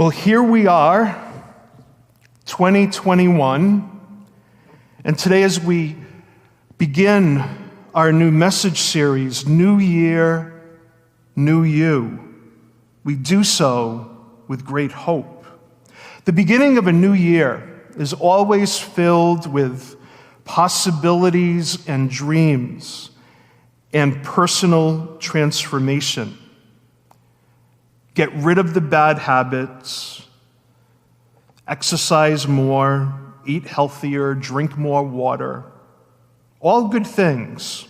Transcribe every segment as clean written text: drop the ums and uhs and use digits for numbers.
Well, here we are, 2021, and today as we begin our new message series, New Year, New You, we do so with great hope. The beginning of a new year is always filled with possibilities and dreams and personal transformation. Get rid of the bad habits, exercise more, eat healthier, drink more water. All good things.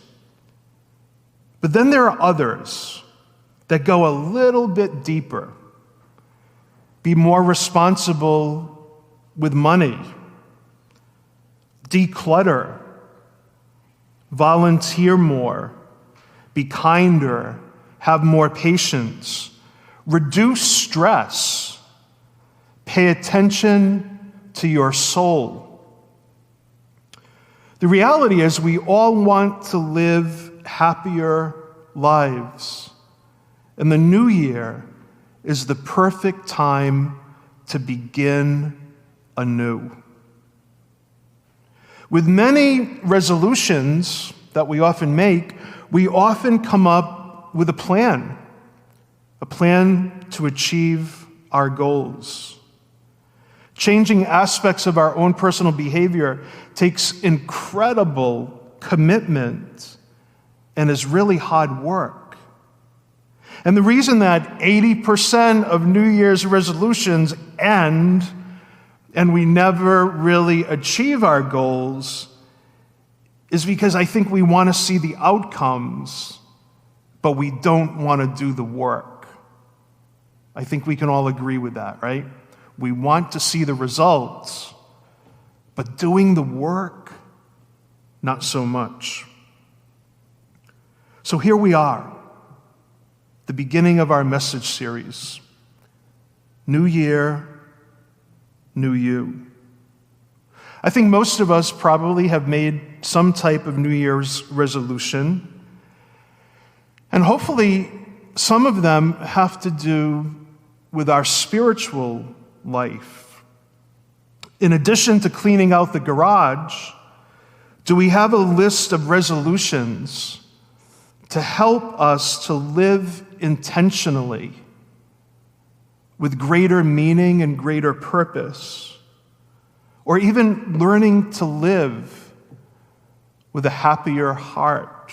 But then there are others that go a little bit deeper. Be more responsible with money. Declutter. Volunteer more. Be kinder. Have more patience. Reduce stress. Pay attention to your soul. The reality is we all want to live happier lives. And the new year is the perfect time to begin anew. With many resolutions that we often make, we often come up with a plan to achieve our goals. Changing aspects of our own personal behavior takes incredible commitment and is really hard work. And the reason that 80% of New Year's resolutions end and we never really achieve our goals is because I think we want to see the outcomes, but we don't want to do the work. I think we can all agree with that, right? We want to see the results, but doing the work, not so much. So here we are, the beginning of our message series, New Year, New You. I think most of us probably have made some type of New Year's resolution, and hopefully some of them have to do with our spiritual life. In addition to cleaning out the garage, do we have a list of resolutions to help us to live intentionally with greater meaning and greater purpose, or even learning to live with a happier heart?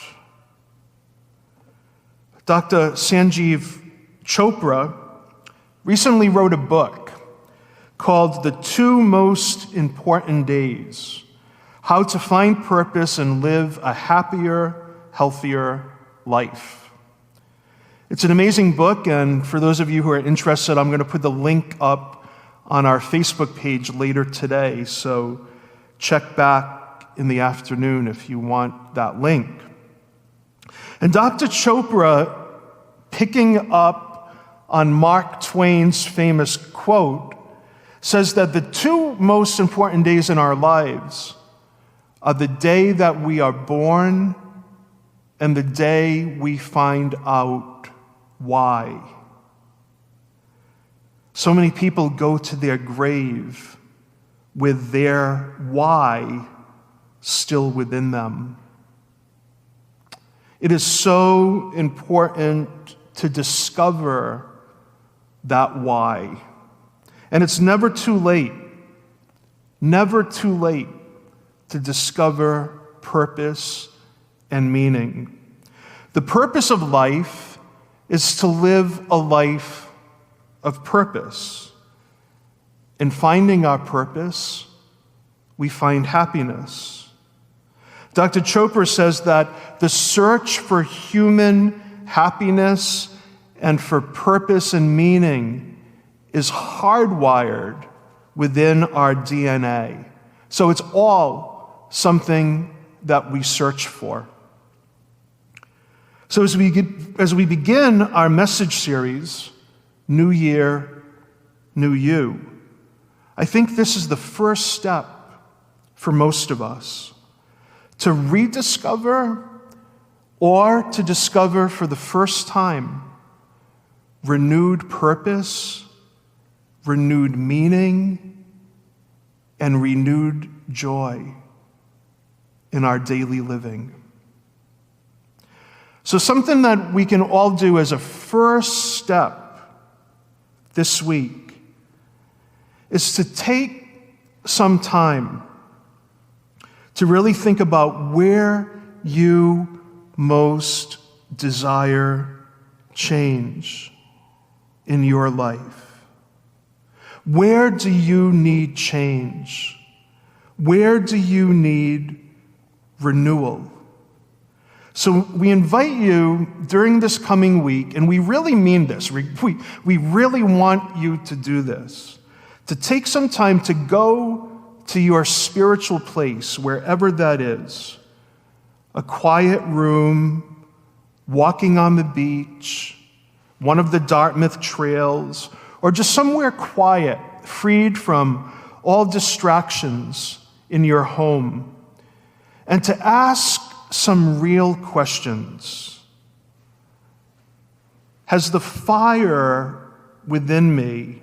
Dr. Sanjeev Chopra recently wrote a book called The 2 Most Important Days: How to Find Purpose and Live a Happier, Healthier Life. It's an amazing book, and for those of you who are interested, I'm going to put the link up on our Facebook page later today, so check back in the afternoon if you want that link. And Dr. Chopra, picking up on Mark Twain's famous quote, says that the 2 most important days in our lives are the day that we are born and the day we find out why. So many people go to their grave with their why still within them. It is so important to discover that why. And it's never too late to discover purpose and meaning. The purpose of life is to live a life of purpose. In finding our purpose, we find happiness. Dr. Chopra says that the search for human happiness and for purpose and meaning is hardwired within our DNA. So it's all something that we search for. So as we begin our message series, New Year, New You, I think this is the first step for most of us to rediscover or to discover for the first time renewed purpose renewed meaning, and renewed joy in our daily living. So something that we can all do as a first step this week is to take some time to really think about where you most desire change in your life. Where do you need change? Where do you need renewal? So we invite you during this coming week, and we really mean this, we really want you to do this, to take some time to go to your spiritual place, wherever that is, a quiet room, walking on the beach, one of the Dartmouth trails, or just somewhere quiet, freed from all distractions in your home, and to ask some real questions. Has the fire within me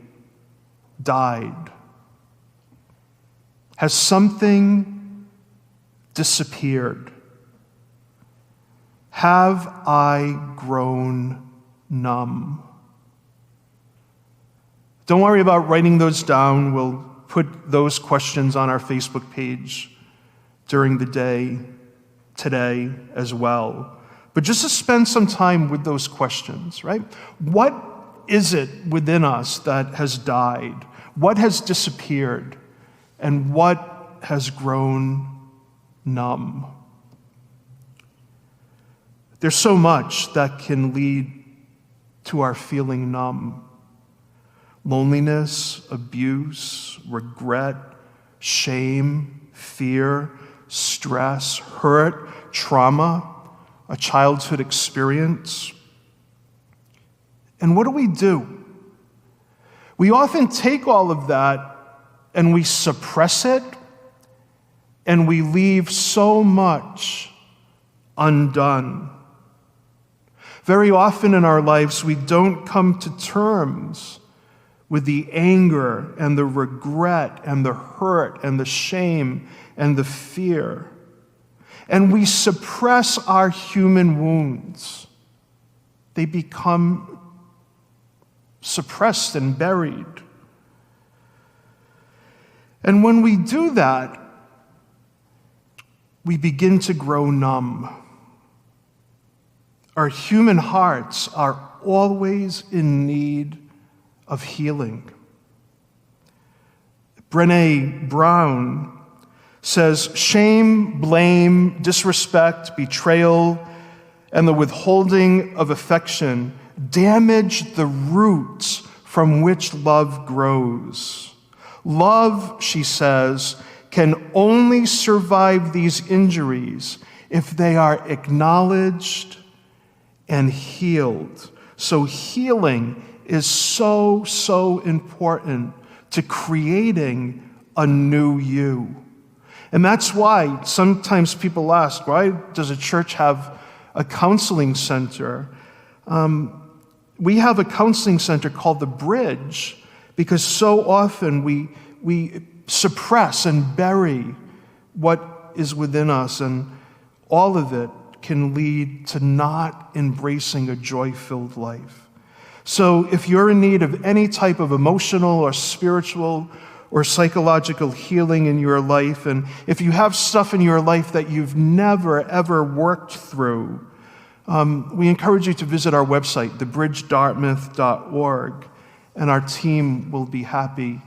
died? Has something disappeared? Have I grown numb? Don't worry about writing those down. We'll put those questions on our Facebook page during the day today as well. But just to spend some time with those questions, right? What is it within us that has died? What has disappeared? And what has grown numb? There's so much that can lead to our feeling numb. Loneliness, abuse, regret, shame, fear, stress, hurt, trauma, a childhood experience. And what do? We often take all of that and we suppress it, and we leave so much undone. Very often in our lives, we don't come to terms with the anger and the regret and the hurt and the shame and the fear. And we suppress our human wounds. They become suppressed and buried. And when we do that, we begin to grow numb. Our human hearts are always in need of healing. Brené Brown says, shame, blame, disrespect, betrayal, and the withholding of affection damage the roots from which love grows. Love, she says, can only survive these injuries if they are acknowledged and healed. So healing is so important to creating a new you. And that's why sometimes people ask, why does a church have a counseling center? We have a counseling center called The Bridge because so often we suppress and bury what is within us, and all of it can lead to not embracing a joy-filled life. So if you're in need of any type of emotional or spiritual or psychological healing in your life, and if you have stuff in your life that you've never, ever worked through, we encourage you to visit our website, thebridgedartmouth.org, and our team will be happy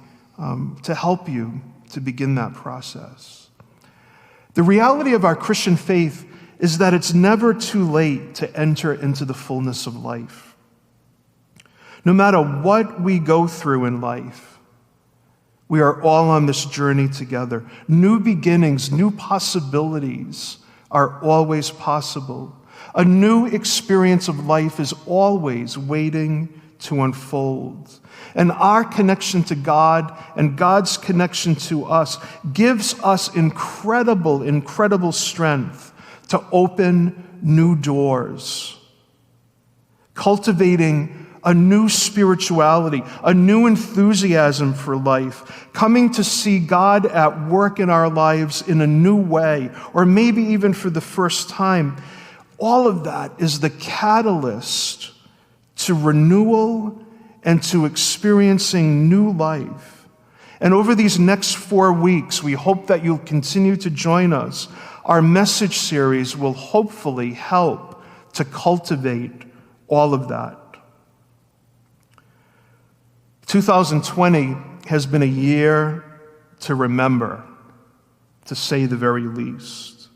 to help you to begin that process. The reality of our Christian faith is that it's never too late to enter into the fullness of life. No matter what we go through in life, we are all on this journey together. New beginnings, new possibilities are always possible. A new experience of life is always waiting to unfold. And our connection to God and God's connection to us gives us incredible strength to open new doors. Cultivating a new spirituality, a new enthusiasm for life, coming to see God at work in our lives in a new way, or maybe even for the first time. All of that is the catalyst to renewal and to experiencing new life. And over these next 4 weeks, we hope that you'll continue to join us. Our message series will hopefully help to cultivate all of that. 2020 has been a year to remember, to say the very least.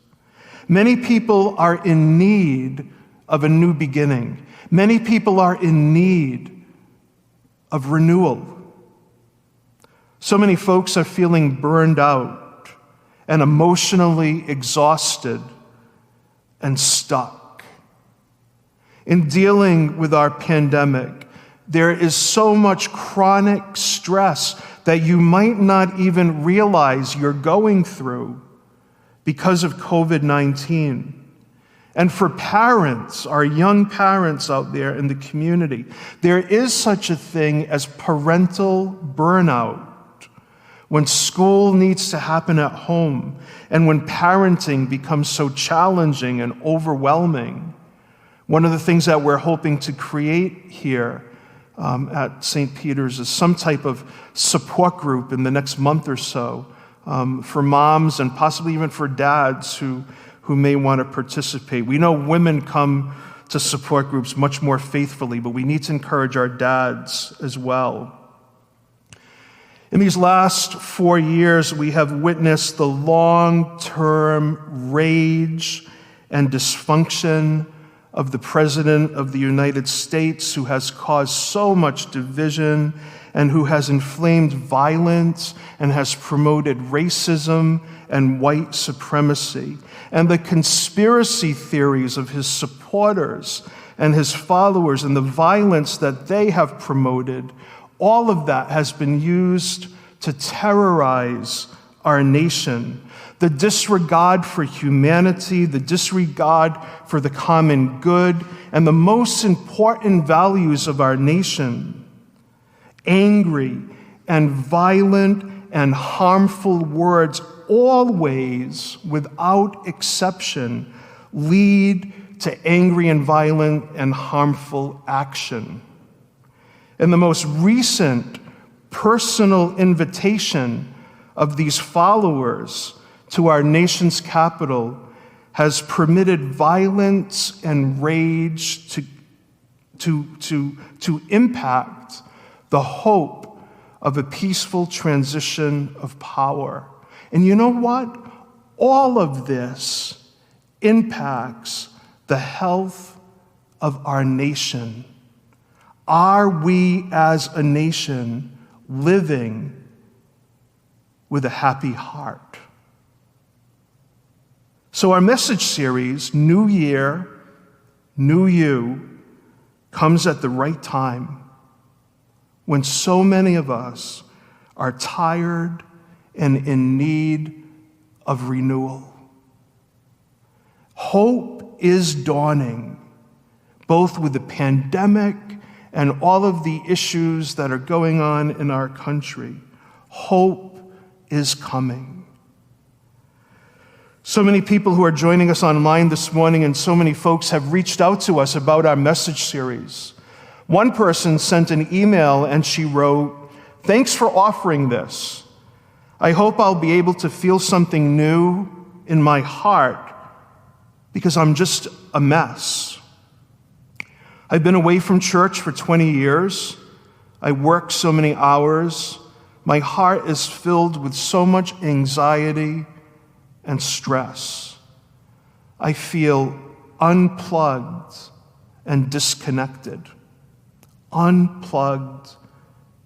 Many people are in need of a new beginning. Many people are in need of renewal. So many folks are feeling burned out and emotionally exhausted and stuck. In dealing with our pandemic, there is so much chronic stress that you might not even realize you're going through because of COVID-19. And for parents, our young parents out there in the community, there is such a thing as parental burnout. When school needs to happen at home, and when parenting becomes so challenging and overwhelming. One of the things that we're hoping to create here at St. Peter's is some type of support group in the next month or so for moms and possibly even for dads who may want to participate. We know women come to support groups much more faithfully, but we need to encourage our dads as well. In these last 4 years, we have witnessed the long-term rage and dysfunction of the President of the United States, who has caused so much division and who has inflamed violence and has promoted racism and white supremacy. And the conspiracy theories of his supporters and his followers and the violence that they have promoted, all of that has been used to terrorize our nation. The disregard for humanity, the disregard for the common good, and the most important values of our nation, angry and violent and harmful words, always, without exception, lead to angry and violent and harmful action. And the most recent personal invitation of these followers to our nation's capital has permitted violence and rage to impact the hope of a peaceful transition of power. And you know what? All of this impacts the health of our nation. Are we as a nation living with a happy heart? So our message series, New Year, New You, comes at the right time when so many of us are tired and in need of renewal. Hope is dawning, both with the pandemic and all of the issues that are going on in our country. Hope is coming. So many people who are joining us online this morning and so many folks have reached out to us about our message series. One person sent an email and she wrote, "Thanks for offering this. I hope I'll be able to feel something new in my heart because I'm just a mess. I've been away from church for 20 years. I work so many hours. My heart is filled with so much anxiety and stress. I feel unplugged and disconnected." Unplugged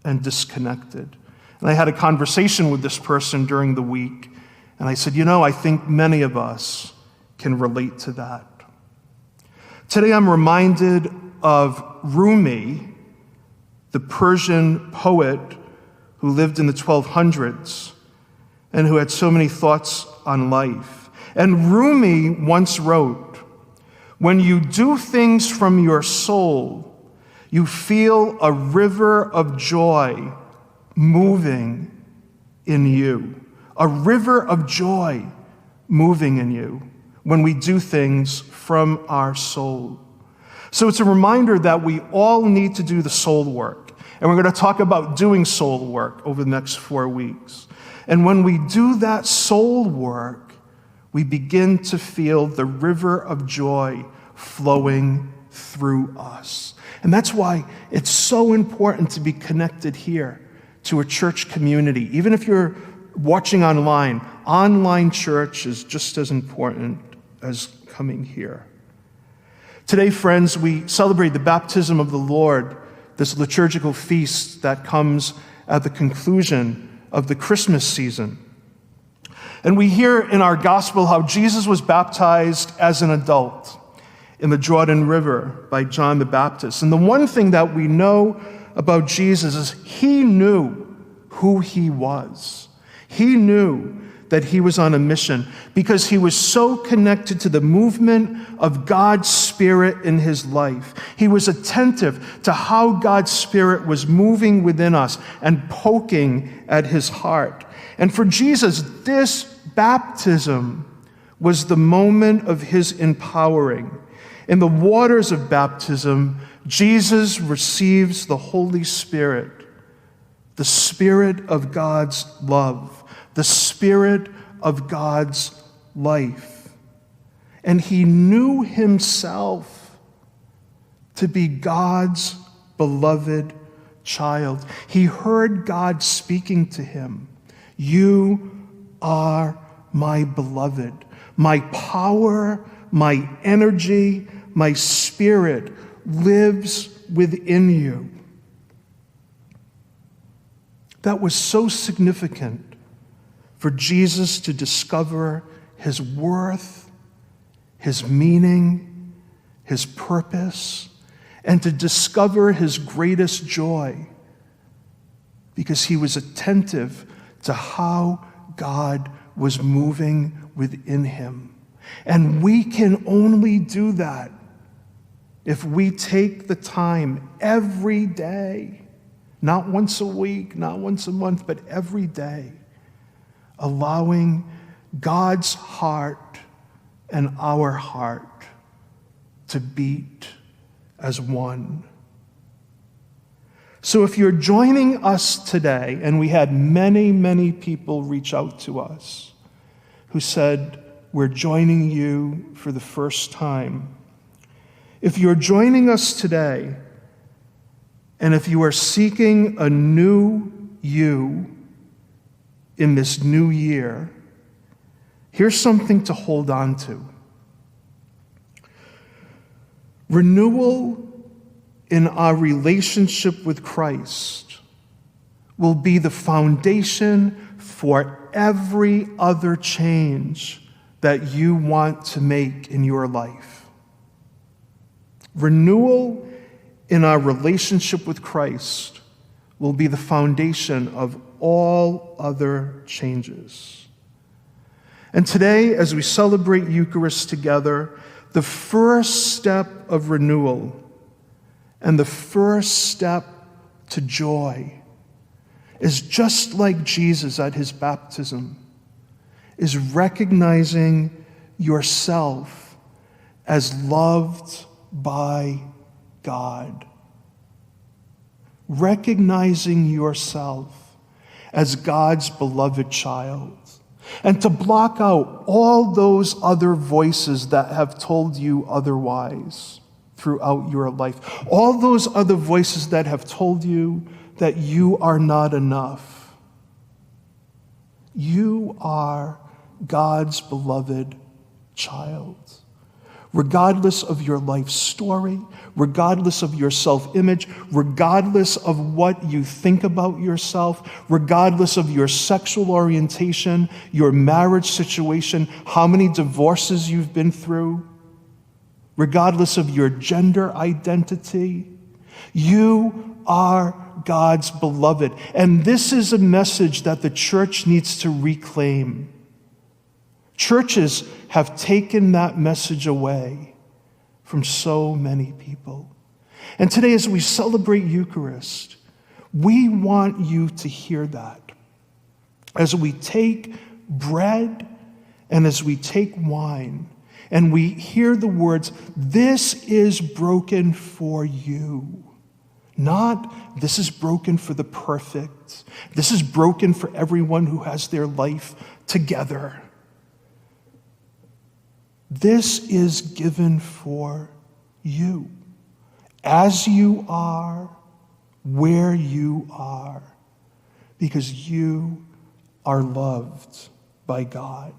and disconnected. And I had a conversation with this person during the week, and I said, I think many of us can relate to that. Today I'm reminded of Rumi, the Persian poet who lived in the 1200s and who had so many thoughts on life. And Rumi once wrote, "When you do things from your soul, You feel a river of joy moving in you. A river of joy moving in you when we do things from our soul. So it's a reminder that we all need to do the soul work. And we're going to talk about doing soul work over the next 4 weeks. And when we do that soul work, we begin to feel the river of joy flowing through us. And that's why it's so important to be connected here to a church community. Even if you're watching online church is just as important as coming here. Today, friends, we celebrate the baptism of the Lord, this liturgical feast that comes at the conclusion of the Christmas season. And we hear in our gospel how Jesus was baptized as an adult in the Jordan River by John the Baptist. And the one thing that we know about Jesus is he knew who he was. He knew that he was on a mission because he was so connected to the movement of God's Spirit in his life. He was attentive to how God's Spirit was moving within us and poking at his heart. And for Jesus, this baptism was the moment of his empowering. In the waters of baptism, Jesus receives the Holy Spirit, the Spirit of God's love, the Spirit of God's life. And he knew himself to be God's beloved child. He heard God speaking to him. You are my beloved. My power, my energy, my spirit lives within you. That was so significant for Jesus to discover his worth, his meaning, his purpose, and to discover his greatest joy because he was attentive to how God was moving within him. And we can only do that if we take the time every day, not once a week, not once a month, but every day, allowing God's heart and our heart to beat as one. So if you're joining us today, and we had many, many people reach out to us who said, we're joining you for the first time. If you're joining us today, and if you are seeking a new you in this new year, here's something to hold on to. Renewal in our relationship with Christ will be the foundation for every other change that you want to make in your life. Renewal in our relationship with Christ will be the foundation of all other changes. And today, as we celebrate Eucharist together, the first step of renewal and the first step to joy is just like Jesus at his baptism, is recognizing yourself as loved by God. Recognizing yourself as God's beloved child. And to block out all those other voices that have told you otherwise throughout your life. All those other voices that have told you that you are not enough. You are God's beloved child. Regardless of your life story, regardless of your self-image, regardless of what you think about yourself, regardless of your sexual orientation, your marriage situation, how many divorces you've been through, regardless of your gender identity, you are God's beloved. And this is a message that the church needs to reclaim. Churches have taken that message away from so many people. And today, as we celebrate Eucharist, we want you to hear that. As we take bread and as we take wine, and we hear the words, "This is broken for you." Not, "This is broken for the perfect. This is broken for everyone who has their life together." This is given for you, as you are, where you are, because you are loved by God.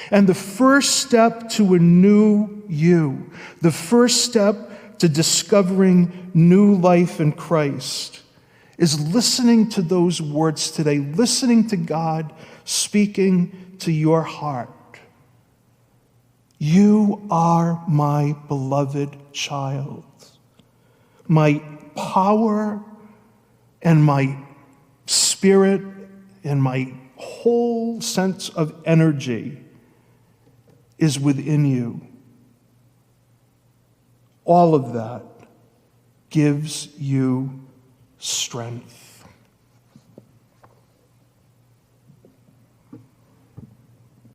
And the first step to a new you, the first step to discovering new life in Christ, is listening to those words today, listening to God speaking to your heart. You are my beloved child. My power and my spirit and my whole sense of energy is within you. All of that gives you strength.